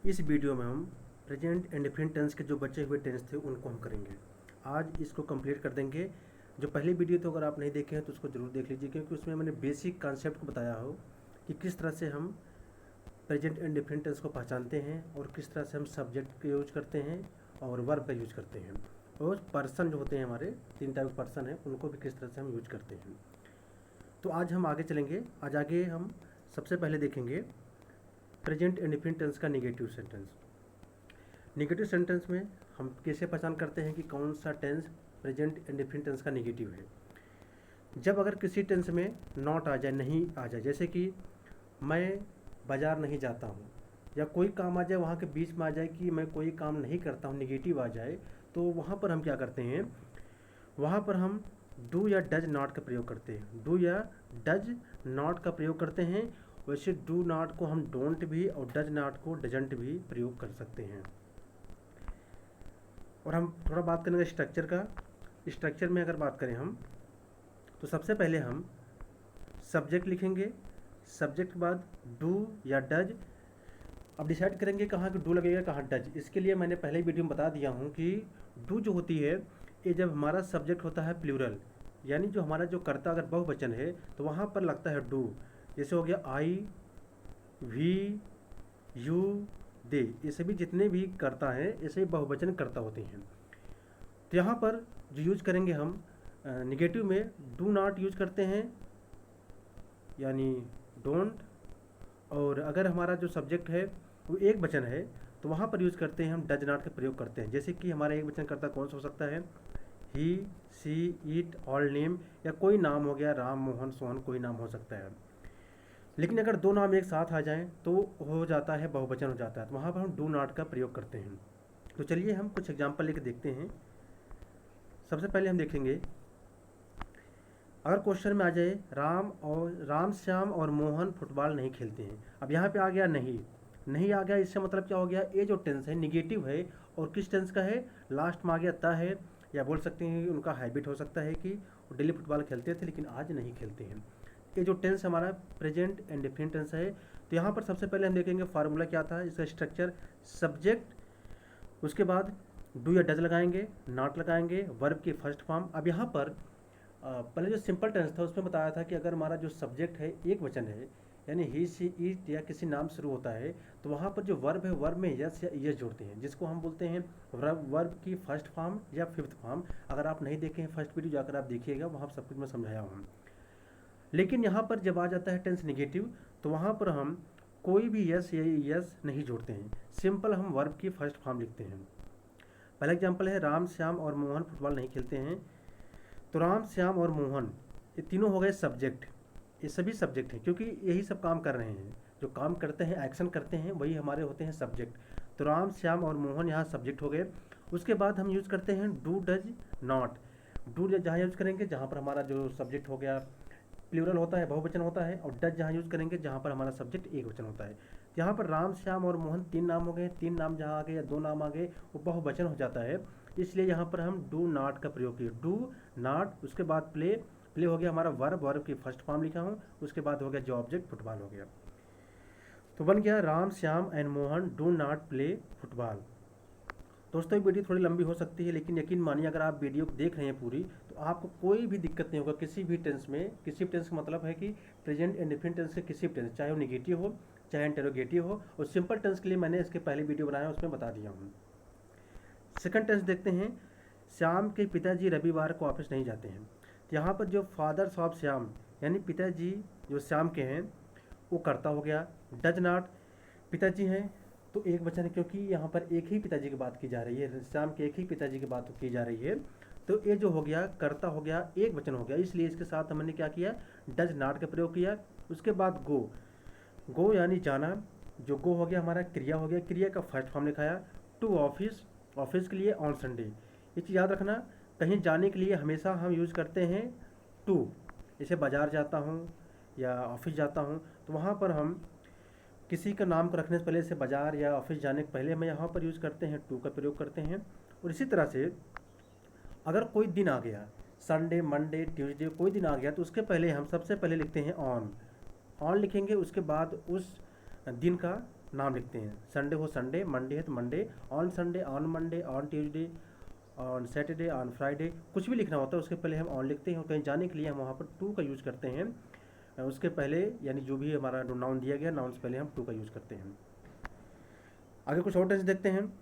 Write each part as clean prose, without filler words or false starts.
इस वीडियो में हम प्रेजेंट इंडेफिनिट टेंस के जो बचे हुए टेंस थे उनको हम करेंगे। आज इसको कंप्लीट कर देंगे। जो पहली वीडियो तो अगर आप नहीं देखे हैं तो उसको ज़रूर देख लीजिए, क्योंकि उसमें मैंने बेसिक कॉन्सेप्ट को बताया हो कि किस तरह से हम प्रेजेंट इंडेफिनिट टेंस को पहचानते हैं और किस तरह से हम सब्जेक्ट का यूज करते हैं और वर्ब का यूज करते हैं, और पर्सन जो होते हैं हमारे 3 टाइप के पर्सन हैं उनको भी किस तरह से हम यूज करते हैं। तो आज हम आगे चलेंगे। आज आगे हम सबसे पहले देखेंगे प्रेजेंट इंडेफिनिट टेंस का नेगेटिव सेंटेंस। नेगेटिव सेंटेंस में हम कैसे पहचान करते हैं कि कौन सा टेंस प्रेजेंट इंडेफिनिट टेंस का नेगेटिव है। जब अगर किसी टेंस में नॉट आ जाए, नहीं आ जाए, जैसे कि मैं बाज़ार नहीं जाता हूँ, या कोई काम आ जाए वहाँ के बीच में आ जाए कि मैं कोई काम नहीं करता हूँ, नेगेटिव आ जाए, तो वहाँ पर हम क्या करते हैं, वहाँ पर हम डू या डज नॉट का प्रयोग करते हैं। डू या डज नॉट का प्रयोग करते हैं। वैसे डू नॉट को हम डोंट भी और डज नॉट को डजंट भी प्रयोग कर सकते हैं। और हम थोड़ा बात करेंगे स्ट्रक्चर का। स्ट्रक्चर में अगर बात करें हम, तो सबसे पहले हम सब्जेक्ट लिखेंगे। सब्जेक्ट के बाद डू या डज। अब डिसाइड करेंगे कहाँ डू लगेगा, कहाँ डज। इसके लिए मैंने पहले वीडियो में बता दिया हूँ कि डू जो होती है, ये जब हमारा सब्जेक्ट होता है प्लूरल, यानी जो हमारा जो कर्ता अगर बहुवचन है तो वहाँ पर लगता है डू। जैसे हो गया आई, वी, यू, दे, ये सभी जितने भी कर्ता हैं ऐसे बहुवचन कर्ता होते हैं। तो यहाँ पर जो यूज करेंगे हम निगेटिव में डू नॉट यूज करते हैं, यानी डोंट। और अगर हमारा जो सब्जेक्ट है वो एक वचन है तो वहाँ पर यूज करते हैं हम डज नॉट का प्रयोग करते हैं। जैसे कि हमारा एक वचन कर्ता कौन सा हो सकता है, ही, सी, इट, ऑल नेम, या कोई नाम हो गया, राम, मोहन, सोहन, कोई नाम हो सकता है। लेकिन अगर दो नाम एक साथ आ जाएं तो हो जाता है बहुवचन हो जाता है, तो वहाँ पर हम डू नॉट का प्रयोग करते हैं। तो चलिए हम कुछ एग्जाम्पल लेके देखते हैं। सबसे पहले हम देखेंगे, अगर क्वेश्चन में आ जाए राम श्याम और मोहन फुटबॉल नहीं खेलते हैं। अब यहाँ पे आ गया नहीं, नहीं आ गया, इससे मतलब क्या हो गया, ये जो टेंस है निगेटिव है और किस टेंस का है, लास्ट में आ गया ता है, या बोल सकते हैं कि उनका हैबिट हो सकता है कि वो डेली फुटबॉल खेलते थे लेकिन आज नहीं खेलते हैं। ये जो टेंस हमारा प्रेजेंट इंडेफिनिट टेंस है। तो यहाँ पर सबसे पहले हम देखेंगे फार्मूला क्या था, इसका स्ट्रक्चर, सब्जेक्ट, उसके बाद डू या डज लगाएंगे, नॉट लगाएंगे, वर्ब की फर्स्ट फॉर्म। अब यहाँ पर पहले जो सिंपल टेंस था उसमें बताया था कि अगर हमारा जो सब्जेक्ट है एक वचन है, यानी ही, सी, इट या किसी नाम शुरू होता है, तो वहाँ पर जो वर्ब है वर्ब में यस या ईएस जोड़ते हैं, जिसको हम बोलते हैं वर्ब की फर्स्ट फॉर्म या फिफ्थ फॉर्म। अगर आप नहीं देखे हैं फर्स्ट वीडियो जाकर आप देखिएगा, वहाँ सब कुछ मैं समझाया हूँ। लेकिन यहाँ पर जब आ जाता है टेंस निगेटिव, तो वहाँ पर हम कोई भी यस या यस नहीं जोड़ते हैं, सिंपल हम वर्ब की फर्स्ट फॉर्म लिखते हैं। पहला एग्जाम्पल है राम श्याम और मोहन फुटबॉल नहीं खेलते हैं। तो राम श्याम और मोहन ये तीनों हो गए सब्जेक्ट, ये सभी सब्जेक्ट हैं क्योंकि यही सब काम कर रहे हैं, जो काम करते हैं, एक्शन करते हैं, वही हमारे होते हैं सब्जेक्ट। तो राम श्याम और मोहन यहाँ सब्जेक्ट हो गए। उसके बाद हम यूज़ करते हैं डू डज नॉट। डू जहाँ यूज़ करेंगे जहाँ पर हमारा जो सब्जेक्ट हो गया प्लूरल होता है, बहुवचन होता है, और डज जहाँ यूज़ करेंगे जहाँ पर हमारा सब्जेक्ट एक वचन होता है। यहाँ पर राम श्याम और मोहन 3 नाम हो गए, 3 नाम जहाँ आ गए या 2 नाम आ गए वो बहुवचन हो जाता है, इसलिए यहाँ पर हम डू नॉट का प्रयोग किए, डू नॉट। उसके बाद प्ले, प्ले हो गया हमारा वर्ब, वर्ब की फर्स्ट फॉर्म लिखा हूँ। उसके बाद हो गया जो ऑब्जेक्ट फुटबॉल हो गया, तो बन गया Ram Shyam and Mohan do not play football. दोस्तों ये वीडियो थोड़ी लंबी हो सकती है, लेकिन यकीन मानिए अगर आप वीडियो देख रहे हैं पूरी तो आपको कोई भी दिक्कत नहीं होगा किसी भी टेंस में। किसी भी टेंस का मतलब है कि प्रेजेंट इंडेफिनिट टेंस के किसी भी टेंस, चाहे वो निगेटिव हो चाहे इंटेरोगेटिव हो। और सिंपल टेंस के लिए मैंने इसके पहले वीडियो बनाया उसमें बता दिया हूँ। सेकंड टेंस देखते हैं, श्याम के पिताजी रविवार को ऑफिस नहीं जाते हैं। तो यहाँ पर जो फादर्स ऑफ श्याम यानी पिताजी जो श्याम के हैं वो कर्ता हो गया। डज नॉट, पिताजी हैं तो एक वचन है क्योंकि यहाँ पर एक ही पिताजी की बात की जा रही है, श्याम के एक ही पिताजी की बात की जा रही है, तो ये जो हो गया कर्ता हो गया, एक वचन हो गया, इसलिए इसके साथ हमने क्या किया, डज नॉट का प्रयोग किया। उसके बाद गो, गो यानी जाना, जो गो हो गया हमारा क्रिया हो गया, क्रिया का फर्स्ट फॉर्म लिखाया। टू ऑफिस, ऑफिस के लिए ऑन संडे। ये चीज़ याद रखना, कहीं जाने के लिए हमेशा हम यूज़ करते हैं टू। जैसे बाज़ार जाता हूँ या ऑफिस जाता हूँ तो वहाँ पर हम किसी का नाम को रखने से पहले, से बाज़ार या ऑफिस जाने के पहले हम यहाँ पर यूज़ करते हैं टू का प्रयोग करते हैं। और इसी तरह से अगर कोई दिन आ गया, संडे, मंडे, ट्यूसडे, कोई दिन आ गया, तो उसके पहले हम सबसे पहले लिखते हैं ऑन। ऑन लिखेंगे, उसके बाद उस दिन का नाम लिखते हैं। संडे हो संडे, मंडे है तो Monday, on Sunday, on Monday, on Tuesday, on Saturday, on Friday, कुछ भी लिखना होता है उसके पहले हम ऑन लिखते हैं। और कहीं जाने के लिए हम वहाँ पर टू का यूज़ करते हैं। उसके पहले यानी जो भी हमारा नाउन दिया गया, नाउन से पहले हम टू का यूज़ करते हैं। आगे कुछ और टेंस देखते हैं।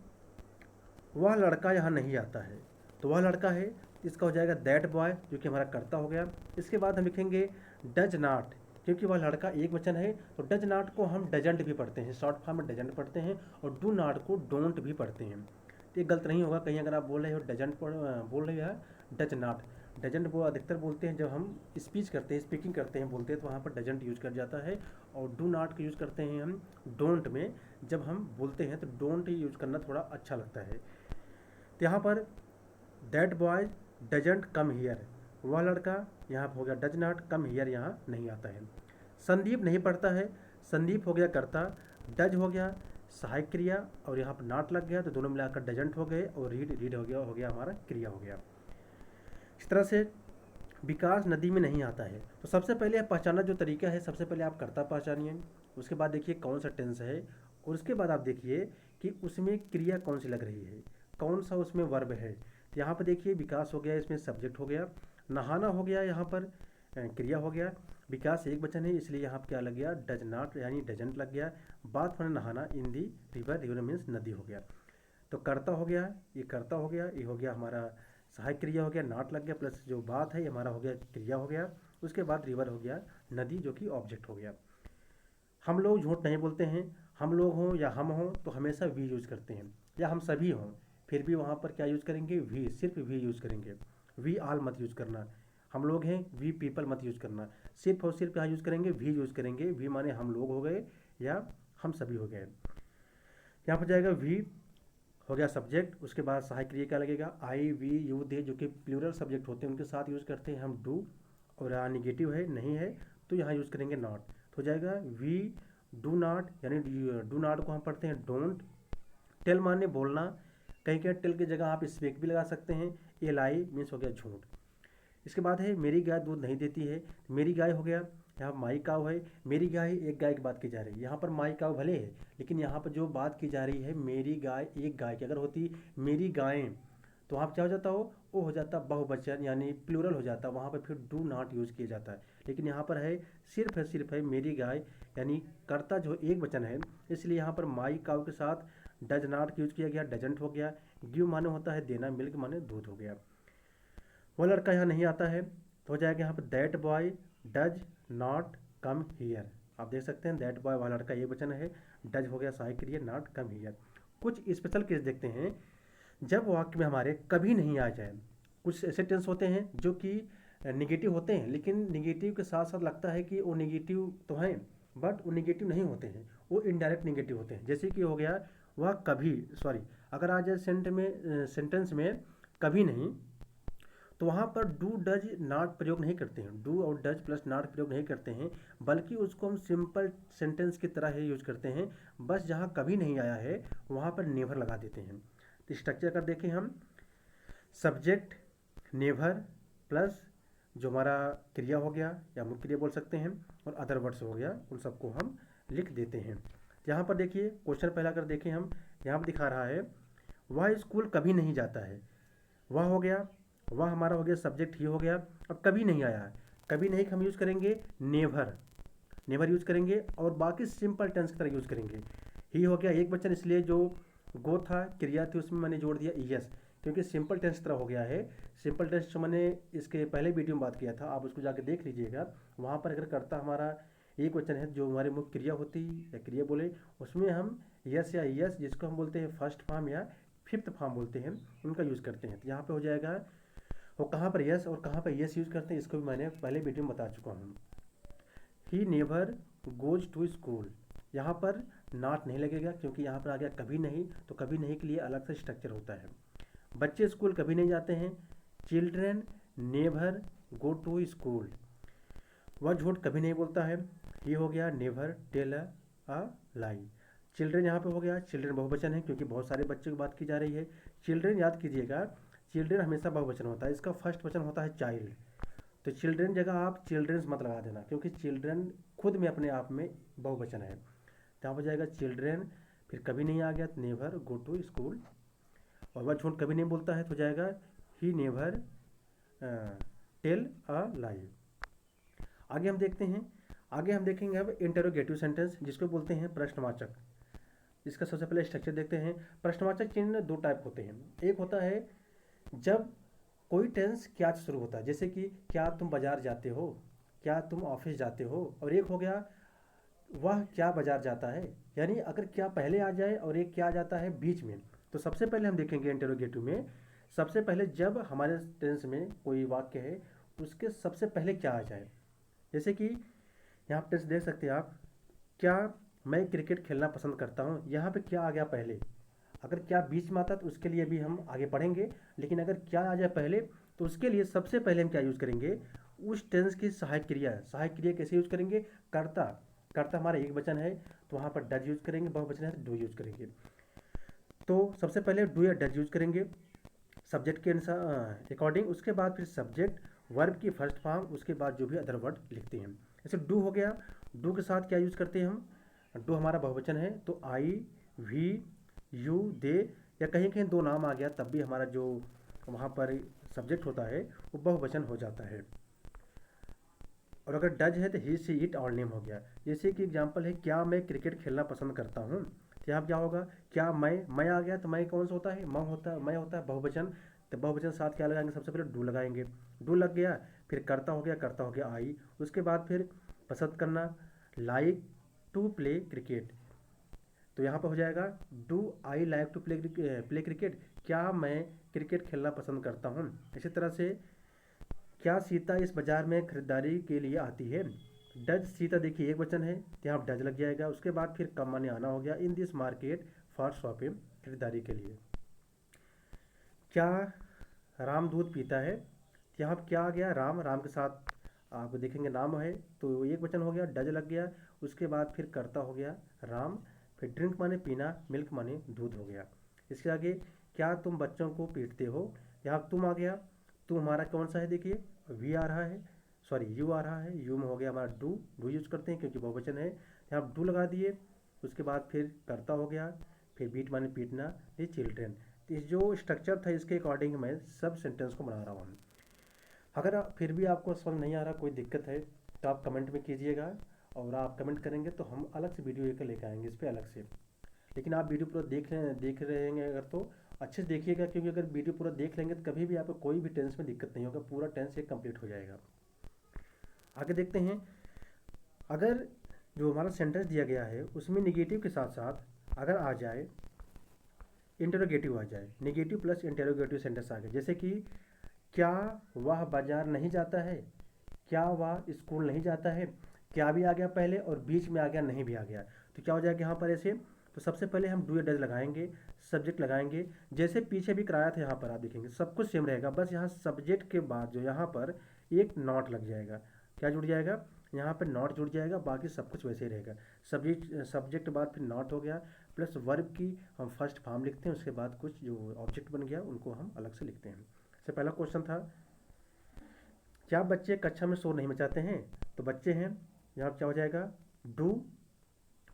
वह लड़का यहाँ नहीं आता है, तो वह लड़का है, इसका हो जाएगा दैट बॉय, जो कि हमारा कर्ता हो गया। इसके बाद हम लिखेंगे डज नॉट, क्योंकि वह लड़का एक वचन है, तो डज नॉट को हम डजंट भी पढ़ते हैं, शॉर्ट फॉर्म में डजंट पढ़ते हैं, और डू नॉट को डोंट भी पढ़ते हैं। तो ये गलत नहीं होगा, कहीं अगर आप बोल रहे हो डजंट बोल रहे हो डज नॉट, डजंट वो अधिकतर बोलते हैं जब हम स्पीच करते हैं, स्पीकिंग करते हैं, बोलते हैं, तो वहाँ पर डजंट यूज़ कर जाता है। और डू नॉट का यूज़ करते हैं हम डोंट में, जब हम बोलते हैं तो डोंट यूज़ करना थोड़ा अच्छा लगता है। तो यहाँ पर that boy doesn't come here, वह लड़का यहाँ पर हो गया डज नॉट कम हियर, यहाँ नहीं आता है। संदीप नहीं पढ़ता है, संदीप हो गया कर्ता, डज हो गया सहायक क्रिया, और यहाँ पर नॉट लग गया तो दोनों मिलाकर डजंट हो गए, और रीड हो गया हमारा क्रिया हो गया। इस तरह से विकास नदी में नहीं आता है। तो सबसे पहले आप पहचानना जो तरीका है, सबसे पहले आप कर्ता पहचानिए, उसके बाद देखिए कौन सा टेंस है, और उसके बाद आप देखिए कि उसमें क्रिया कौन सी लग रही है, कौन सा उसमें वर्ब है। तो यहाँ पर देखिए विकास हो गया, इसमें सब्जेक्ट हो गया, नहाना हो गया, यहाँ पर क्रिया हो गया, विकास एक वचन है इसलिए यहाँ पर क्या लग गया डज नॉट यानी डजंट लग गया। बात होने नहाना इन दी रिवर, रिवर मीन्स नदी हो गया। तो कर्ता हो गया, ये कर्ता हो गया, ये हो गया हमारा सहायक क्रिया हो गया, नॉट लग गया, प्लस जो बात है ये हमारा हो गया क्रिया हो गया। उसके बाद रिवर हो गया नदी, जो कि ऑब्जेक्ट हो गया। हम लोग झूठ नहीं बोलते हैं, हम लोग हों या हम हों तो हमेशा वी यूज़ करते हैं, या हम सभी हों फिर भी वहाँ पर क्या यूज़ करेंगे वी, सिर्फ वी यूज़ करेंगे। वी आल मत यूज़ करना, हम लोग हैं वी पीपल मत यूज़ करना, सिर्फ और सिर्फ यहाँ यूज़ करेंगे वी यूज़ करेंगे। वी माने हम लोग हो गए या हम सभी हो गए। यहाँ पर जाएगा वी हो गया सब्जेक्ट, उसके बाद सहायक क्रिया क्या लगेगा आई वी यू दे, जो कि प्लूरल सब्जेक्ट होते हैं उनके साथ यूज़ करते हैं हम डू, और यहाँ निगेटिव है नहीं है तो यहाँ यूज़ करेंगे नॉट। तो हो जाएगा वी डू नॉट, यानी डू नॉट को हम पढ़ते हैं डोंट। टेल माने बोलना, कहीं कहीं टेल की जगह आप स्पेक भी लगा सकते हैं। ए लाई मीन्स हो गया झूठ। इसके बाद है मेरी गाय दूध नहीं देती है, मेरी गाय हो गया, यहाँ माई काव है, मेरी गाय एक गाय की बात की जा रही है, यहाँ पर माई काव भले है लेकिन यहाँ पर जो बात की जा रही है मेरी गाय एक गाय की, अगर होती मेरी गायें तो वहाँ पर क्या हो जाता वो हो जाता बहुवचन यानी प्लूरल हो जाता, वहाँ पर फिर डू नॉट यूज़ किया जाता है। लेकिन यहाँ पर है सिर्फ है मेरी गाय, यानी कर्ता जो एक वचन है, इसलिए यहाँ पर माई काव के साथ डज नॉट यूज़ किया गया, डजंट हो गया। गिव माने होता है देना, मिल्क माने दूध हो गया। वो लड़का यहाँ नहीं आता है तो हो जाएगा यहाँ पर that boy does not come here. आप देख सकते हैं दैट बॉय वाला लड़का ये वचन है, डज हो गया सहायक क्रिया, नॉट कम हियर। कुछ स्पेशल केस देखते हैं जब वाक्य में हमारे कभी नहीं आ जाए। कुछ ऐसे टेंस होते हैं जो कि निगेटिव होते हैं, लेकिन निगेटिव के साथ साथ लगता है कि वो निगेटिव तो हैं बट वो निगेटिव नहीं होते हैं, वो इनडायरेक्ट निगेटिव होते हैं। जैसे कि हो गया वह कभी, सॉरी अगर आ जाए सेंटेंस में कभी नहीं, तो वहाँ पर डू डज नॉट प्रयोग नहीं करते हैं, डू और डज प्लस नॉट प्रयोग नहीं करते हैं, बल्कि उसको हम सिंपल सेंटेंस की तरह ही यूज करते हैं। बस जहाँ कभी नहीं आया है वहाँ पर नेवर लगा देते हैं। तो स्ट्रक्चर कर देखें हम, सब्जेक्ट नेवर प्लस जो हमारा क्रिया हो गया या मुख्य क्रिया बोल सकते हैं, और अदर वर्ड्स हो गया, उन सबको हम लिख देते हैं। यहाँ पर देखिए क्वेश्चन पहला कर देखें हम, यहाँ पर दिखा रहा है वह स्कूल कभी नहीं जाता है, वह हो गया, वह हमारा हो गया सब्जेक्ट ही हो गया। अब कभी नहीं आया है, कभी नहीं हम यूज़ करेंगे नेवर, नेवर यूज़ करेंगे, और बाकी सिंपल टेंस की तरह यूज़ करेंगे। ही हो गया एक वचन, इसलिए जो गो था क्रिया थी उसमें मैंने जोड़ दिया ईएस, क्योंकि सिंपल टेंस तरह हो गया है। सिंपल टेंस जो मैंने इसके पहले वीडियो में बात किया था, आप उसको जाके देख लीजिएगा। वहाँ पर अगर करता हमारा एक वचन है जो हमारी मुख्य क्रिया होती या क्रिया बोले, उसमें हम यस या यस, जिसको हम बोलते हैं फर्स्ट फॉर्म या फिफ्थ फॉर्म बोलते हैं, उनका यूज़ करते हैं। तो यहाँ पे हो जाएगा वो कहाँ पर यस और कहाँ पर यस यूज़ करते हैं, इसको भी मैंने पहले वीडियो में बता चुका हूँ। He never goes to school, यहाँ पर नॉट नहीं लगेगा क्योंकि यहाँ पर आ गया कभी नहीं, तो कभी नहीं के लिए अलग से स्ट्रक्चर होता है। बच्चे स्कूल कभी नहीं जाते हैं, children never go to school. वह झूठ कभी नहीं बोलता है, ये हो गया never tell a lie. Children यहाँ पे हो गया, चिल्ड्रेन बहुवचन है क्योंकि बहुत सारे बच्चों की बात की जा रही है। चिल्ड्रेन याद कीजिएगा, चिल्ड्रेन हमेशा बहुवचन होता है, इसका फर्स्ट वचन होता है चाइल्ड। तो चिल्ड्रेन जगह आप चिल्ड्रेंस मत लगा देना क्योंकि चिल्ड्रेन खुद में अपने आप में बहुवचन है। क्या हो जाएगा, चिल्ड्रेन, फिर कभी नहीं आ गया तो नेवर गो टू स्कूल, और वह झूठ कभी नहीं बोलता है तो हो जाएगा ही नेवर टेल अ लाई। आगे हम देखते हैं, आगे हम देखेंगे अब इंटरोगेटिव सेंटेंस, जिसको बोलते हैं प्रश्नवाचक। इसका सबसे पहले स्ट्रक्चर देखते हैं। प्रश्नवाचक चिन्ह दो टाइप होते हैं। एक होता है जब कोई टेंस क्या से शुरू होता है, जैसे कि क्या तुम बाजार जाते हो, क्या तुम ऑफिस जाते हो, और एक हो गया वह क्या बाजार जाता है, यानी अगर क्या पहले आ जाए और एक क्या आ जाता है बीच में। तो सबसे पहले हम देखेंगे इंटरोगेटिव में, सबसे पहले जब हमारे टेंस में कोई वाक्य है उसके सबसे पहले क्या आ जाए। जैसे कि यहाँ पे टेंस देख सकते हैं आप, क्या मैं क्रिकेट खेलना पसंद करता हूँ, यहाँ पे क्या आ गया पहले। अगर क्या बीच में आता तो उसके लिए भी हम आगे पढ़ेंगे, लेकिन अगर क्या आ जाए पहले तो उसके लिए सबसे पहले हम क्या यूज़ करेंगे, उस टेंस की सहायक क्रिया। सहायक क्रिया कैसे यूज़ करेंगे, कर्ता। कर्ता हमारा एक वचन है तो वहाँ पर डज यूज़ करेंगे, बहुवचन है तो डू यूज़ करेंगे। तो सबसे पहले डू या डज यूज़ करेंगे सब्जेक्ट के अनुसार अकॉर्डिंग, उसके बाद फिर सब्जेक्ट वर्ब की फर्स्ट फॉर्म, उसके बाद जो भी अदर वर्ड लिखते हैं। जैसे डू हो गया, डू के साथ क्या यूज़ करते हैं हम, डू हमारा बहुवचन है तो आई, वी, यू, दे, या कहीं कहीं दो नाम आ गया तब भी हमारा जो वहाँ पर सब्जेक्ट होता है वो बहुवचन हो जाता है। और अगर डज है तो ही, सी, इट ऑल नेम हो गया। जैसे कि एग्जांपल है क्या मैं क्रिकेट खेलना पसंद करता हूँ, तो यहाँ क्या होगा, क्या मैं आ गया तो मैं कौन सा होता है, मैं होता है बहुवचन, तो बहुवचन साथ क्या लगाएंगे, सबसे पहले डू लगाएंगे। डू लग गया, फिर करता हो गया आई, उसके बाद फिर पसंद करना, लाइक टू प्ले क्रिकेट, तो यहाँ पर हो जाएगा do I like to play cricket, क्या मैं क्रिकेट खेलना पसंद करता हूँ। इसी तरह से क्या सीता इस बाजार में खरीदारी के लिए आती है, डज सीता, देखिए एक वचन है तो यहाँ डज लग जाएगा, उसके बाद फिर कम माने आना हो गया, in this market for shopping, खरीदारी के लिए। क्या राम दूध पीता है, तो यहाँ क्या आ गया, राम, राम के साथ आप देखेंगे नाम है तो एक वचन हो गया, डज लग गया, उसके बाद फिर करता हो गया राम, फिर ड्रिंक माने पीना, मिल्क माने दूध हो गया। इसके आगे क्या तुम बच्चों को पीटते हो, यहाँ तुम आ गया, तुम हमारा कौन सा है, देखिए वी आ रहा है, सॉरी यू आ रहा है, यू में हो गया हमारा डू, डू यूज करते हैं क्योंकि बहुवचन है, यहाँ डू लगा दिए, उसके बाद फिर करता हो गया, फिर बीट माने पीटना, ये चिल्ड्रेन। तो इस जो स्ट्रक्चर था इसके अकॉर्डिंग मैं सब सेंटेंस को बना रहा हूँ। अगर फिर भी आपको समझ नहीं आ रहा, कोई दिक्कत है तो आप कमेंट में कीजिएगा, और आप कमेंट करेंगे तो हम अलग से वीडियो लेकर आएंगे इस पर अलग से। लेकिन आप वीडियो पूरा देख रहे हैं अगर तो अच्छे से देखिएगा, क्योंकि अगर वीडियो पूरा देख लेंगे तो कभी भी आपको कोई भी टेंस में दिक्कत नहीं होगा, पूरा टेंस एक कंप्लीट हो जाएगा। आगे देखते हैं, अगर जो हमारा सेंटेंस दिया गया है उसमें निगेटिव के साथ साथ अगर आ जाए इंटरोगेटिव आ जाए, निगेटिव प्लस इंटरोगेटिव सेंटेंस आ गया, जैसे कि क्या वह बाजार नहीं जाता है, क्या वह स्कूल नहीं जाता है, क्या भी आ गया पहले और बीच में आ गया नहीं भी आ गया, तो क्या हो जाएगा यहाँ पर ऐसे। तो सबसे पहले हम डू या डज लगाएंगे, सब्जेक्ट लगाएंगे, जैसे पीछे भी कराया था यहाँ पर आप देखेंगे सब कुछ सेम रहेगा, बस यहाँ सब्जेक्ट के बाद जो यहाँ पर एक नॉट लग जाएगा, क्या जुड़ जाएगा, यहाँ पर नॉट जुड़ जाएगा, बाकी सब कुछ वैसे ही रहेगा। सब्जेक्ट बाद फिर नॉट हो गया, प्लस वर्ब की हम फर्स्ट फॉर्म लिखते हैं, उसके बाद कुछ जो ऑब्जेक्ट बन गया उनको हम अलग से लिखते हैं। सबसे पहला क्वेश्चन था क्या बच्चे कक्षा में शोर नहीं मचाते हैं, तो बच्चे हैं, यहाँ क्या हो जाएगा, डू,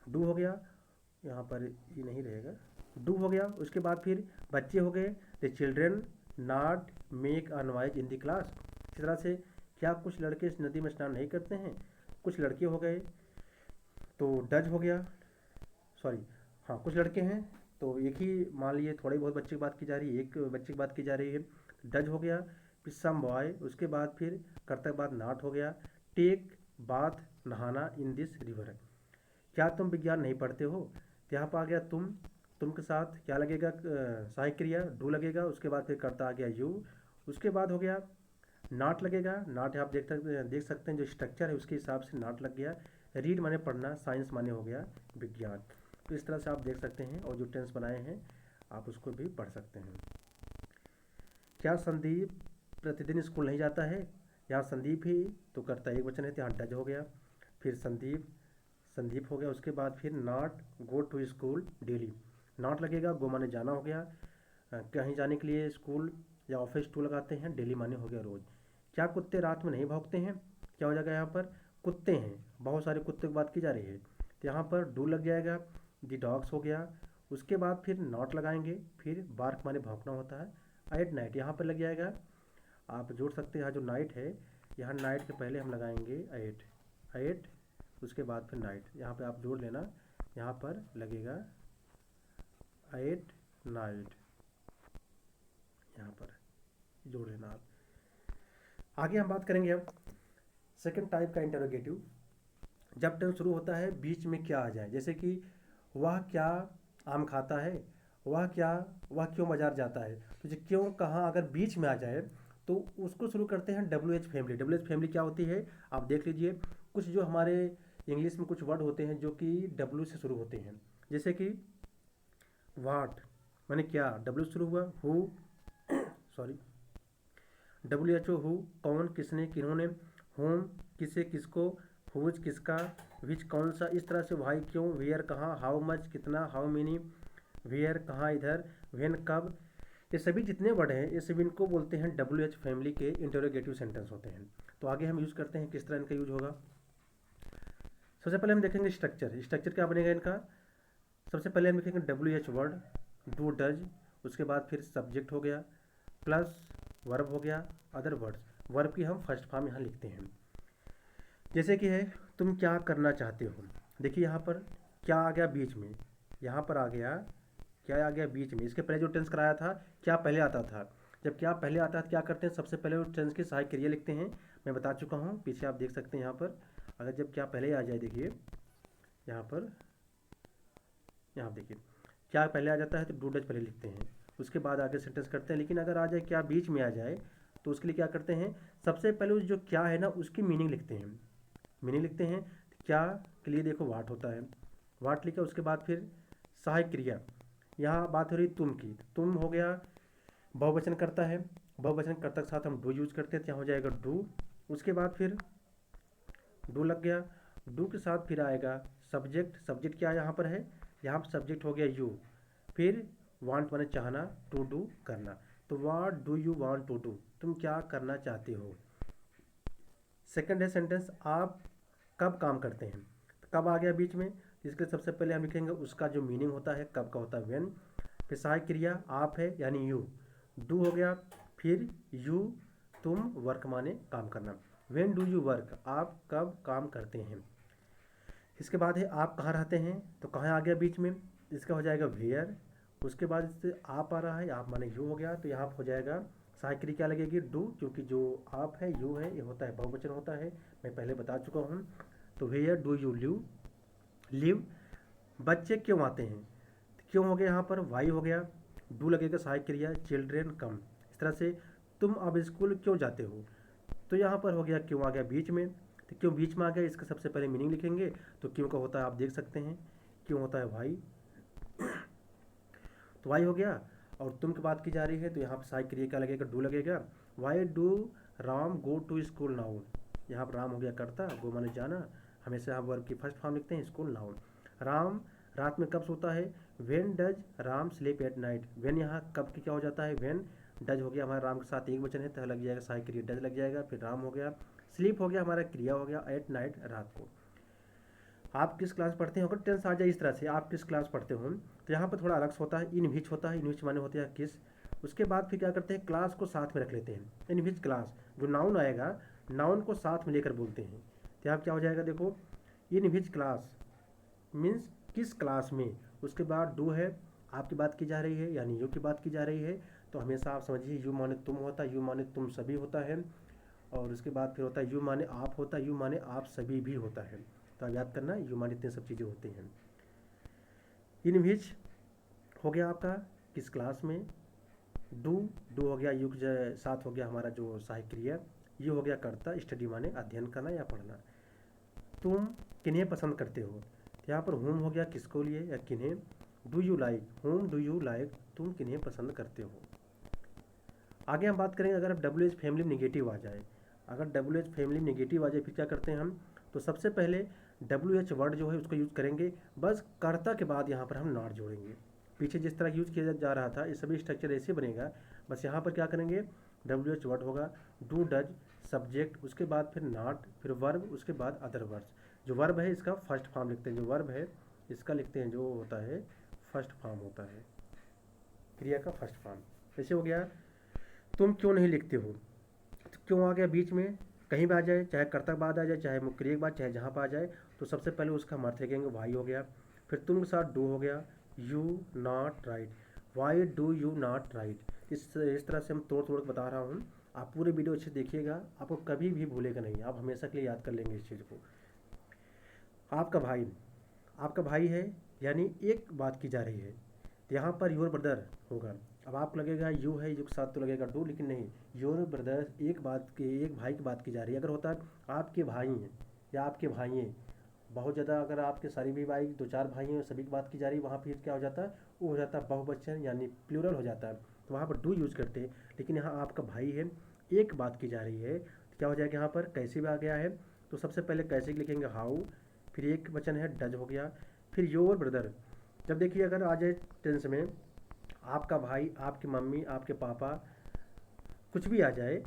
डू हो गया, यहाँ पर ये नहीं रहेगा, डू हो गया, उसके बाद फिर बच्चे हो गए, the children not make a noise in the class. इसी तरह से क्या कुछ लड़के इस नदी में स्नान नहीं करते हैं, कुछ लड़के हो गए तो डज हो गया, सॉरी हाँ कुछ लड़के हैं तो एक ही मान लिए, थोड़े बहुत बच्चे की बात की जा रही है, एक बच्चे की बात की जा रही है, डज हो गया, फिर सम बॉय, उसके बाद फिर करते के बाद नॉट हो गया, टेक बाथ, नहाना इन दिस रिवर। क्या तुम विज्ञान नहीं पढ़ते हो, तो यहाँ पर आ गया तुम के साथ क्या लगेगा, सहायक क्रिया डू लगेगा, उसके बाद फिर करता आ गया यू, उसके बाद हो गया नॉट लगेगा, नॉट आप देख सकते हैं जो स्ट्रक्चर है उसके हिसाब से नॉट लग गया, रीड माने पढ़ना, साइंस माने हो गया विज्ञान। तो इस तरह से आप देख सकते हैं, और जो टेंस बनाए हैं आप उसको भी पढ़ सकते हैं। क्या संदीप प्रतिदिन स्कूल नहीं जाता है, यहाँ संदीप ही तो करता एक वचन है तो यहाँ डज हो गया, फिर संदीप हो गया, उसके बाद फिर not go to school daily, not लगेगा, गो माने जाना हो गया, कहीं जाने के लिए स्कूल या ऑफिस टू लगाते हैं, डेली माने हो गया रोज़। क्या कुत्ते रात में नहीं भौंकते हैं, क्या हो जाएगा यहाँ पर, कुत्ते हैं, बहुत सारे कुत्ते की बात की जा रही है, तो यहाँ पर डू लग जाएगा, दी डॉग्स हो गया, उसके बाद फिर नॉट लगाएंगे, फिर बार्क माने भौंकना होता है, एट नाइट यहाँ पर लग जाएगा। आप जोड़ सकते हैं, यहाँ जो नाइट है, यहाँ नाइट के पहले हम लगाएंगे एट, एट उसके बाद फिर नाइट, यहाँ पे आप जोड़ लेना, यहाँ पर लगेगा एट नाइट, यहाँ पर जोड़ लेना आप। आगे हम बात करेंगे अब सेकंड टाइप का इंटरोगेटिव। जब टेंस शुरू होता है बीच में क्या आ जाए, जैसे कि वह क्या आम खाता है, वह क्यों बाजार जाता है, तो जो क्यों कहाँ अगर बीच में आ जाए तो उसको शुरू करते हैं W H family. W H family क्या होती है आप देख लीजिए, कुछ जो हमारे इंग्लिश में कुछ वर्ड होते हैं जो कि डब्ल्यू से शुरू होते हैं, जैसे कि वाट माने क्या, डब्ल्यू शुरू हुआ, who sorry W H O who कौन किसने किन्होंने, होम किसे किसको, हुज किसका, विच कौन सा, इस तरह से वाई क्यों, वेयर कहाँ, हाउ मच कितना, हाउ मेनी, वेयर कहाँ इधर, व्हेन कब, ये सभी जितने वर्ड हैं ये सभी इनको बोलते हैं डब्ल्यू एच फैमिली के इंटरोगेटिव सेंटेंस होते हैं। तो आगे हम यूज़ करते हैं किस तरह इनका यूज होगा। सबसे पहले हम देखेंगे स्ट्रक्चर। स्ट्रक्चर क्या बनेगा इनका, सबसे पहले हम लिखेंगे W H word, do does, उसके बाद फिर सब्जेक्ट हो गया, प्लस वर्ब हो गया, अदर वर्ड्स। वर्ब की हम फर्स्ट फॉर्म यहाँ लिखते हैं, जैसे कि है तुम क्या करना चाहते हो। देखिए यहाँ पर क्या आ गया बीच में, यहाँ पर आ गया क्या आ गया बीच में। इसके पहले जो टेंस कराया था क्या पहले आता था, जब क्या पहले आता है क्या करते हैं, सबसे पहले वो टेंस की सहायक क्रिया लिखते हैं। मैं बता चुका हूँ, पीछे आप देख सकते हैं यहाँ पर, अगर जब क्या पहले आ जाए, देखिए यहाँ पर, यहाँ देखिए क्या पहले आ जाता है तो डू डज पहले लिखते हैं, उसके बाद आगे सेंटेंस करते हैं। लेकिन अगर आ जाए क्या बीच में आ जाए तो उसके लिए क्या करते हैं, सबसे पहले जो क्या है ना उसकी मीनिंग लिखते हैं। मीनिंग लिखते हैं क्या के लिए देखो वाट होता है, वाट लिखा, उसके बाद फिर सहायक क्रिया। यहाँ बात हो रही तुम की, तुम हो गया बहुवचन करता है, बहुवचन कर्ता के साथ हम डू यूज करते हैं, तो यहाँ हो जाएगा डू, उसके बाद फिर डू लग गया, डू के साथ फिर आएगा सब्जेक्ट। सब्जेक्ट क्या यहाँ पर है, यहाँ पर सब्जेक्ट हो गया यू, फिर वांट माने चाहना, टू डू करना, तो what do you want to do, तुम क्या करना चाहते हो। सेकंड है सेंटेंस आप कब काम करते हैं, कब आ गया बीच में, इसके सबसे पहले हम लिखेंगे उसका जो मीनिंग होता है कब का होता है व्हेन, फिर सहायक क्रिया आप है यानी यू, डू हो गया, फिर यू तुम, वर्क माने काम करना, व्हेन डू यू वर्क आप कब काम करते हैं। इसके बाद है आप कहाँ रहते हैं, तो कहाँ आ गया बीच में, इसका हो जाएगा वेयर, उसके बाद इससे आप आ रहा है, आप माने यू हो गया, तो यहाँ हो जाएगा सहायक क्रिया क्या लगेगी डू, क्योंकि जो आप है यू है ये होता है बहुवचन होता है, मैं पहले बता चुका हूँ। तो where do you live, live, बच्चे क्यों आते हैं, क्यों हो गया यहाँ पर वाई हो गया, डू लगेगा सहायक क्रिया, चिल्ड्रेन कम, इस तरह से तुम अब स्कूल क्यों जाते हो, तो यहाँ पर हो गया क्यों आ गया बीच में, तो क्यों बीच में आ गया इसका सबसे पहले मीनिंग लिखेंगे, तो क्यों का होता है आप देख सकते हैं, क्यों होता है वाई, तो वाई हो गया। और तुम की बात की जा रही है तो यहाँ पर सहायक क्रिया क्या लगेगा डू लगेगा, why do Ram go to school now, यहाँ पर राम हो गया करता, गो माने जाना, हमेशा आप वर्ब की फर्स्ट फॉर्म लिखते हैं स्कूल नाउन। राम रात में कब सोता है, when does Ram sleep at night, when यहाँ कब की क्या हो जाता है वेन, डज हो गया हमारा राम के साथ एक वचन है तो लग जाएगा सहायक क्रिया डज लग जाएगा, फिर राम हो गया, स्लीप हो गया हमारा क्रिया हो गया, एट नाइट रात को। आप किस क्लास पढ़ते हो, अगर टेंस आ जाए इस तरह से आप किस क्लास पढ़ते हो, तो यहाँ पर थोड़ा अलग होता है, इन विच होता है, इन विच माने होते हैं किस, उसके बाद फिर क्या करते हैं क्लास को साथ में रख लेते हैं, इन विच क्लास, जो नाउन आएगा नाउन को साथ में लेकर बोलते हैं, तो यहाँ क्या हो जाएगा देखो इन विच क्लास मीन्स किस क्लास में, उसके बाद डू है आपकी बात की जा रही है यानी यू की बात की जा रही है, तो हमेशा आप समझिए यू माने तुम होता है, यू माने तुम सभी होता है, और उसके बाद फिर होता है यू माने आप होता है, यू माने आप सभी भी होता है, तो आप याद करना यू माने इतने सब चीज़ें होती हैं। इन विच हो गया आपका किस क्लास में, डू डू हो गया यू के साथ हो गया हमारा जो सहायक क्रिया, ये हो गया करता, स्टडी माने अध्ययन करना या पढ़ना। तुम किन्हें पसंद करते हो, यहाँ पर होम हो गया किसको लिए या किन्हें, do you like home do you like तुम किन्हें पसंद करते हो। आगे हम बात करेंगे अगर डब्ल्यू एच फैमिली निगेटिव आ जाए, अगर डब्ल्यू एच फैमिली निगेटिव आ जाए फिर क्या करते हैं हम, तो सबसे पहले डब्ल्यू एच वर्ड जो है उसको यूज़ करेंगे, बस कर्ता के बाद यहाँ पर हम नॉट जोड़ेंगे। पीछे जिस तरह यूज़ किया जा रहा था ये सभी स्ट्रक्चर ऐसे बनेगा, बस यहाँ पर क्या करेंगे डब्ल्यू एच वर्ड होगा, डू डज सब्जेक्ट, उसके बाद फिर नॉट, फिर वर्ब, उसके बाद अदर वर्ड्स। जो वर्ब है इसका फर्स्ट फॉर्म लिखते हैं, जो वर्ब है इसका लिखते हैं जो होता है फर्स्ट फॉर्म होता है, क्रिया का फर्स्ट फॉर्म। जैसे हो गया तुम क्यों नहीं लिखते हो, तो क्यों आ गया बीच में, कहीं भी आ जाए, चाहे कर्ता के बाद आ जाए, चाहे मुख्य क्रिया के बाद, चाहे जहाँ पर आ जाए, तो सबसे पहले उसका हम अर्थ लिखेंगे वाई हो गया। फिर तुम के साथ डू हो गया, you not right, Y do you not right. इस तरह से हम तोड़ तोड़ के बता रहा हूँ, आप पूरे वीडियो अच्छे देखिएगा, आपको कभी भी भूलेगा नहीं, आप हमेशा के लिए याद कर लेंगे इस चीज़ को। आपका भाई है, यानी एक बात की जा रही है, तो यहाँ पर योर ब्रदर होगा। अब आपको लगेगा यू है, यू के साथ तो लगेगा डू, लेकिन नहीं, योर ब्रदर एक भाई की बात की जा रही है। अगर होता आपके भाई हैं या आपके भाई हैं, बहुत ज़्यादा अगर आपके सारी भी भाई 2-4 भाई हैं सभी की बात की जा रही है, वहाँ फिर क्या हो जाता है, वो हो जाता है बहुवचन यानी प्लूरल हो जाता है, तो वहाँ पर डू यूज़ करते हैं। लेकिन यहाँ आपका भाई है, एक बात की जा रही है, तो क्या हो जाएगा यहाँ पर कैसे भी आ गया है, तो सबसे पहले कैसे लिखेंगे हाउ, फिर एक वचन है डज हो गया, फिर योर ब्रदर। जब देखिए अगर आ जाए टेंस में आपका भाई, आपकी मम्मी, आपके पापा, कुछ भी आ जाए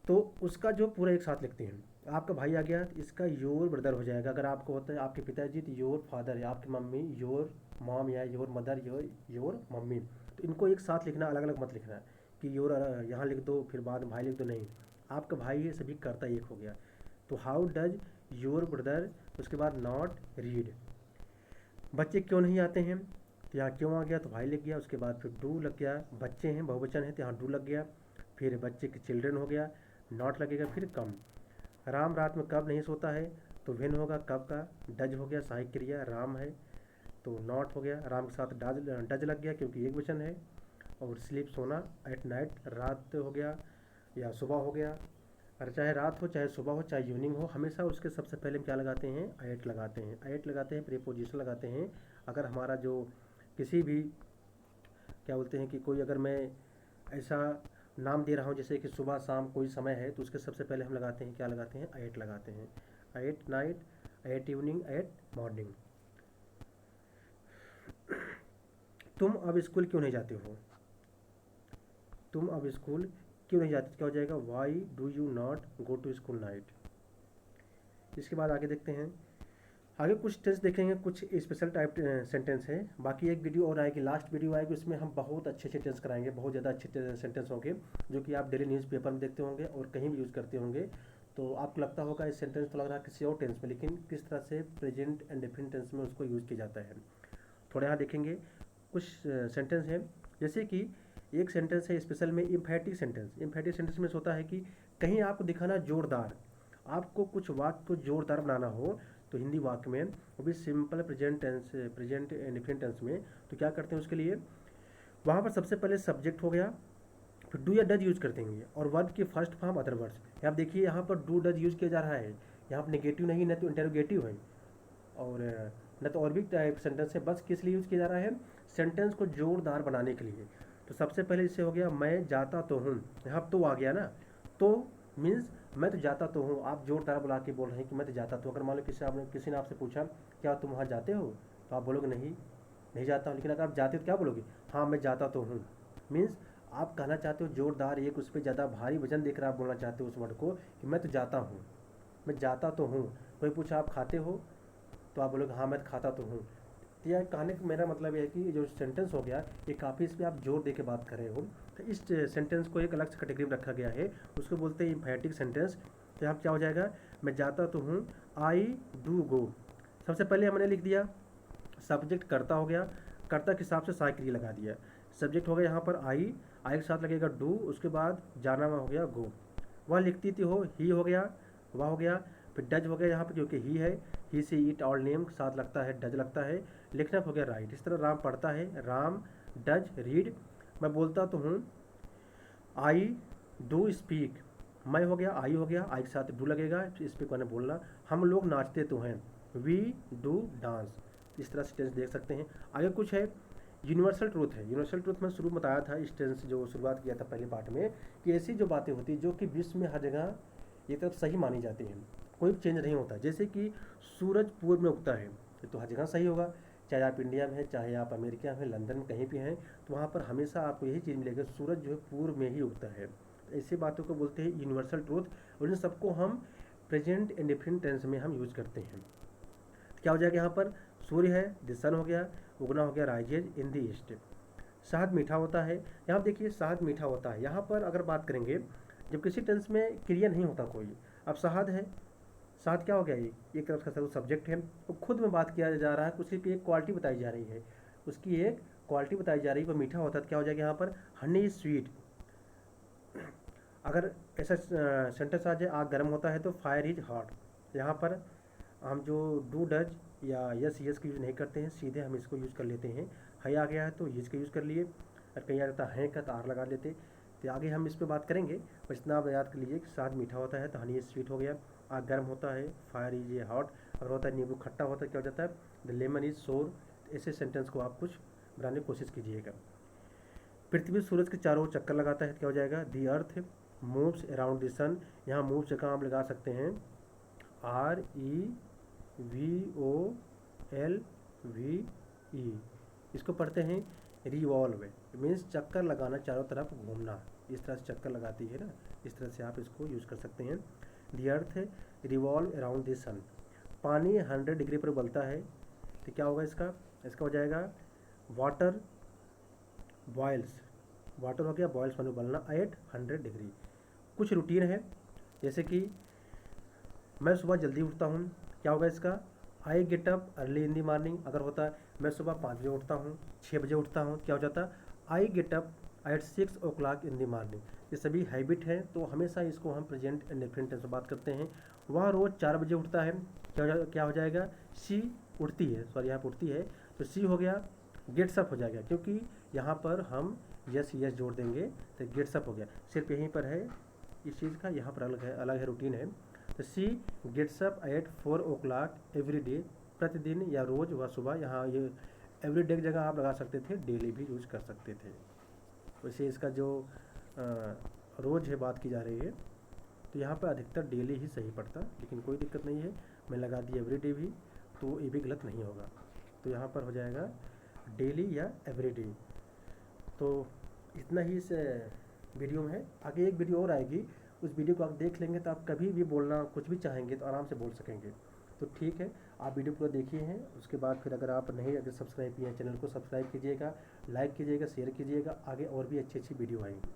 तो उसका जो पूरा एक साथ लिखते हैं। आपका भाई आ गया तो इसका योर ब्रदर हो जाएगा। अगर आपको होता है आपके पिताजी तो योर फादर, या आपकी मम्मी योर मॉम, या योर मदर योर मम्मी, तो इनको एक साथ लिखना, अलग अलग मत लिखना कि योर यहाँ लिख दो फिर बाद में भाई लिख दो, नहीं। आपका भाई है, सभी करता एक हो गया। तो हाउ डज योर ब्रदर, उसके बाद नॉट रीड। बच्चे क्यों नहीं आते हैं, तो यहाँ क्यों आ गया तो भाई लग गया, उसके बाद फिर डू लग गया, बच्चे हैं बहुवचन है तो यहाँ डू लग गया, फिर बच्चे के चिल्ड्रन हो गया, नॉट लगेगा, फिर कम। राम रात में कब नहीं सोता है, तो वेन होगा कब का, डज हो गया सहायक क्रिया, राम है तो नॉट हो गया, राम के साथ डज लग गया क्योंकि एक वचन है। और स्लीप सोना, एट नाइट रात हो गया या सुबह हो गया, और चाहे रात हो चाहे सुबह हो चाहे इवनिंग हो, हमेशा उसके सबसे पहले हम क्या लगाते हैं, एट लगाते हैं। एट लगाते हैं, प्रीपोजिशन लगाते हैं। अगर हमारा जो किसी भी क्या बोलते हैं कि कोई अगर मैं ऐसा नाम दे रहा हूँ जैसे कि सुबह शाम कोई समय है, तो उसके सबसे पहले हम लगाते हैं, क्या लगाते हैं, एट लगाते हैं। At night, at evening, at morning. तुम अब स्कूल क्यों नहीं जाते हो, तुम अब स्कूल क्यों नहीं जाते, क्या हो जाएगा, why do you not go to school night. इसके बाद आगे देखते हैं, आगे कुछ टेंस देखेंगे, कुछ स्पेशल टाइप सेंटेंस है। बाकी एक वीडियो और आएगी, लास्ट वीडियो आएगी, उसमें हम बहुत अच्छे अच्छे टेंस कराएंगे, बहुत ज़्यादा अच्छे सेंटेंस होंगे जो कि आप डेली न्यूज़पेपर में देखते होंगे और कहीं भी यूज़ करते होंगे। तो आपको लगता होगा इस सेंटेंस तो लग रहा है किसी और टेंस में, लेकिन किस तरह से प्रेजेंट एंड डिफरेंट टेंस में उसको यूज़ किया जाता है। थोड़ा यहाँ देखेंगे कुछ सेंटेंस है, जैसे कि एक सेंटेंस है स्पेशल में इम्फेटिक सेंटेंस। इम्फेटिक सेंटेंस में होता है कि कहीं आपको दिखाना जोरदार, आपको कुछ वाक्य को जोरदार बनाना हो, तो हिंदी वाक्य में वो भी simple present tense, present different tense में, तो क्या करते हैं उसके लिए, वहाँ पर सबसे पहले सब्जेक्ट हो गया, फिर डू या डज यूज करते हैं, और वर्ब की फर्स्ट फॉर्म अदर वर्ड्स। आप देखिए यहाँ पर डू डज यूज किया जा रहा है, यहाँ पर नेगेटिव नहीं, न तो इंटेरोगेटिव है और न तो और भी टाइप सेंटेंस है, बस किस लिए यूज़ किया जा रहा है, सेंटेंस को जोरदार बनाने के लिए। तो सबसे पहले इससे हो गया मैं जाता तो हूँ, यहाँ तो आ गया ना, तो मीन्स मैं तो जाता तो हूँ, आप जोरदार बुला के बोल रहे हैं कि मैं तो जाता तो। अगर मान लो किसी ने आपसे पूछा क्या तुम वहाँ जाते हो, तो आप बोलोगे नहीं, नहीं जाता हूँ। लेकिन अगर आप जाते हो तो क्या बोलोगे, हाँ मैं जाता तो हूँ। मीन्स आप कहना चाहते हो जोरदार, एक उस पर ज़्यादा भारी वजन देकर आप बोलना चाहते हो उस वर्ड को कि मैं तो जाता हूँ, मैं जाता तो हूँ। कोई पूछा आप खाते हो, तो आप बोलोगे हाँ मैं खाता तो हूँ। तो यह कहने का मेरा मतलब यह है कि जो सेंटेंस हो गया ये काफ़ी इस पर आप जोर दे के बात कर रहे हो, तो इस सेंटेंस को एक अलग से कैटेगरी में रखा गया है, उसको बोलते हैं इम्फेटिक सेंटेंस। तो यहाँ क्या हो जाएगा, मैं जाता तो हूँ, आई डू गो। सबसे पहले हमने लिख दिया सब्जेक्ट करता हो गया, कर्ता के हिसाब से साइक्री लगा दिया। सब्जेक्ट हो गया यहाँ पर आई, आई के साथ लगेगा डू, उसके बाद जाना हुआ हो गया गो। वह लिखती थी हो, ही हो गया, वह हो गया, फिर डज हो गया यहाँ पर क्योंकि ही है, ही से ईट ऑल नेम के साथ लगता है, डज लगता है। लिखना हो गया राइट। इस तरह राम पढ़ता है, राम डज रीड। मैं बोलता तो हूँ, आई डू स्पीक। मैं हो गया, आई हो गया, आई के साथ डू लगेगा, स्पीक मैंने बोलना। हम लोग नाचते तो हैं, वी डू डांस। इस तरह से टेंस देख सकते हैं। आगे कुछ है यूनिवर्सल ट्रूथ है। यूनिवर्सल ट्रूथ में शुरू में बताया था, इस टेंस जो शुरुआत किया था पहले पार्ट में, कि ऐसी जो बातें होती है जो कि विश्व में हर जगह ये तब सही मानी जाती हैं, कोई चेंज नहीं होता। जैसे कि सूरज पूर्व में उगता है, तो हर जगह सही होगा, चाहे आप इंडिया में हैं, चाहे आप अमेरिका में, लंदन में, कहीं भी हैं, तो वहाँ पर हमेशा आपको यही चीज़ मिलेगी, सूरज जो है पूर्व में ही उगता है। ऐसी बातों को बोलते हैं यूनिवर्सल ट्रूथ, और इन सबको हम प्रेजेंट इंडिफरेंट टेंस में हम यूज करते हैं। क्या हो जाएगा यहाँ पर, सूर्य है द सन हो गया, उगना हो गया राइजेज इन द ईस्ट। शहद मीठा होता है, यहाँ देखिए शहद मीठा होता है। यहाँ पर अगर बात करेंगे जब किसी टेंस में क्रिया नहीं होता कोई, अब शहद है, शहद क्या हो गया, ये एक तरफ का सब्जेक्ट है, तो खुद में बात किया जा रहा है, कुछ सिर्फ एक क्वालिटी बताई जा रही है, उसकी एक क्वालिटी बताई जा रही है, वो मीठा होता है तो क्या हो जाएगा यहाँ पर, हनी इज स्वीट। अगर ऐसा सेंटेंस आ जाए आग गर्म होता है तो फायर इज हॉट। यहाँ पर हम जो डू डज या यस यस का यूज़ नहीं करते हैं, सीधे हम इसको यूज़ कर लेते हैं। है आ गया है तो यस का यूज़ कर लिए, और कहीं आ जाता है का तो आर लगा लेते। तो आगे हम इस पर बात करेंगे, बस इतना आप याद कर लीजिए कि शहद मीठा होता है तो हनी इज स्वीट हो गया, आग गर्म होता है फायर इज ए हॉट, अगर होता है नींबू खट्टा होता है क्या हो जाता है, द लेमन इज सोर। ऐसे सेंटेंस को आप कुछ बनाने की कोशिश कीजिएगा। पृथ्वी सूरज के चारों ओर चक्कर लगाता है तो क्या हो जाएगा, दी अर्थ मूव्स अराउंड द सन। यहाँ मूव जगह आप लगा सकते हैं REVOLVE, इसको पढ़ते हैं रिवॉल्व, मीन्स चक्कर लगाना, चारों तरफ घूमना, इस तरह से चक्कर लगाती है ना, इस तरह से आप इसको यूज़ कर सकते हैं। दी अर्थ रिवॉल्व अराउंड द सन। पानी 100 डिग्री पर उबलता है तो क्या होगा इसका, इसका हो जाएगा वाटर बॉयल्स, वाटर हो गया बॉयल्स पानी उबलना एट 100 डिग्री। कुछ रूटीन है, जैसे कि मैं सुबह जल्दी उठता हूँ, क्या होगा इसका, I get up early in the morning. अगर होता है मैं सुबह 5 बजे उठता हूँ, 6 बजे उठता हूँ, क्या हो जाता है, I get up at 6 o'clock in the morning. ये सभी हैबिट हैं, तो हमेशा इसको हम प्रेजेंट एंड डिफरेंट टेंस में बात करते हैं। वह रोज़ 4 बजे उठता है, क्या हो जाएगा, सी उठती है, सॉरी यहाँ पर उठती है तो सी हो गया, गेट्स अप हो जाएगा, क्योंकि यहाँ पर हम यस यस जोड़ देंगे तो गेट्स अप हो गया। सिर्फ यहीं पर है इस चीज़ का, यहाँ पर अलग है रूटीन है। तो she gets up at 4 o'clock every day, प्रतिदिन या रोज़ व सुबह। यहाँ ये एवरी डे की जगह आप लगा सकते थे, डेली भी यूज कर सकते थे। वैसे इसका जो रोज़ है बात की जा रही है तो यहाँ पर अधिकतर डेली ही सही पड़ता, लेकिन कोई दिक्कत नहीं है, मैं लगा दी एवरी डे भी, तो ये भी गलत नहीं होगा। तो यहाँ पर हो जाएगा डेली या एवरी डे। तो इतना ही इस वीडियो में है, आगे एक वीडियो और आएगी, उस वीडियो को आप देख लेंगे तो आप कभी भी बोलना कुछ भी चाहेंगे तो आराम से बोल सकेंगे। तो ठीक है, आप वीडियो पूरा देखिए हैं, उसके बाद फिर अगर आप नहीं अगर सब्सक्राइब किए हैं चैनल को सब्सक्राइब कीजिएगा, लाइक कीजिएगा, शेयर कीजिएगा, आगे और भी अच्छी अच्छी वीडियो आएंगी।